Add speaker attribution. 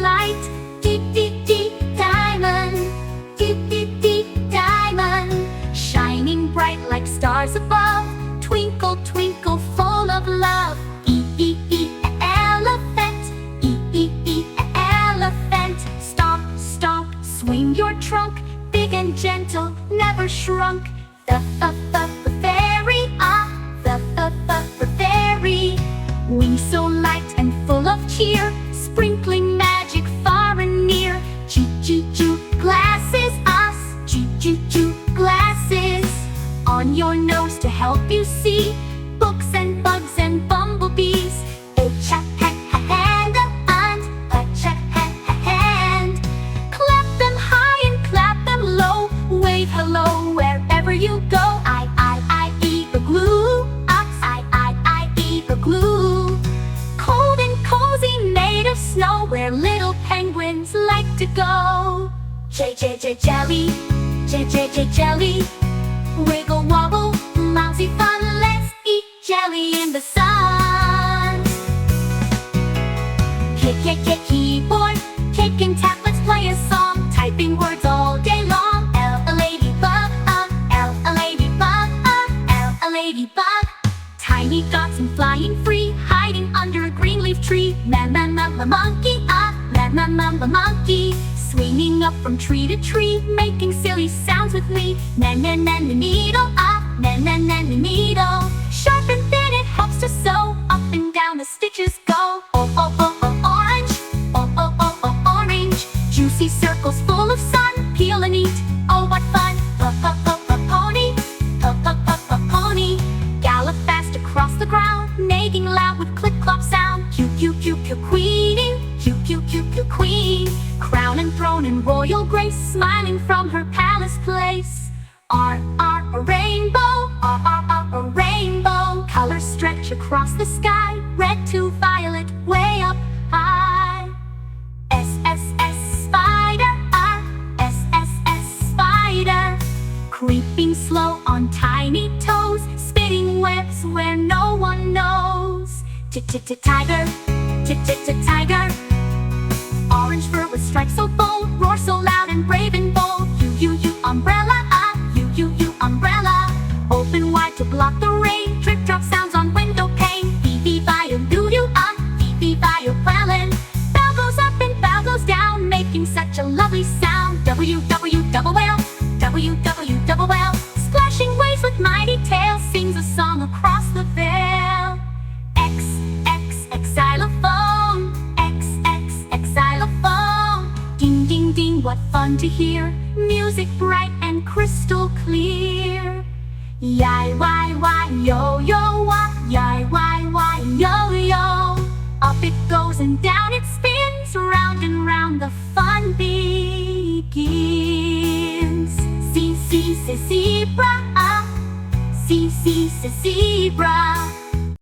Speaker 1: light. Deep, deep, deep diamond. Deep, deep, deep diamond. Shining bright like stars above. Twinkle, twinkle, full of love. E, e, e, elephant. E, e, e, elephant. Stomp, stomp, swing your trunk. Big and gentle, never shrunk. The fairy, the fairy. Wings so light and full of cheer, sprinkling magic far and near. Choo, choo, choo, glasses, us. Choo, choo, choo, glasses. On your nose to help you see books and bugs and bumblebees. Hand, hand. Clap them high and clap them low. Wave hello wherever you go. I eat the glue. I eat the glue. Cold and cozy, made of snow, where little penguins like to go. Jelly. Jelly. Wiggle wobble, mousy fun, let's eat jelly in the sun. Keyboard, kick and tap, let's play a song. Typing words all day long. A ladybug, a ladybug, a ladybug. Tiny dots and flying free, hiding under a green leaf tree. Monkey, monkey. Swinging up from tree to tree, making silly sounds with me. Needle, needle. Sharp and thin, it helps to sew. Up and down the stitches go. Orange, orange. Juicy circles full of sun, peel and eat. Oh, what fun! Pony, pony. Gallop fast across the ground, neighing loud with clip-clop sound. Queen, queen. Crown and throne in royal grace, smiling from her palace place. A rainbow, a rainbow. Colors stretch across the sky, red to violet, way up high. Spider, spider. Creeping slow on tiny toes, spinning webs where no one knows. Tiger, tiger. Orange fur with stripes so bold, roar so loud and brave and bold. You, umbrella, you, umbrella. Open wide to block the rain, drip drop sounds on window pane. Beep, bio, doo-doo, beep, bio, plellin'. Bow goes up and bow goes down, making such a lovely sound. Double whale. Splashing waves with mighty tail, sings a song across the veil. Xylophone, xylophone. Ding, ding, ding, what fun to hear. Music bright and crystal clear. Yai, why, yo, wah. Yai, why, yo. Up it goes and down it spins. Round and round the fun begins. See, zebra. See, zebra.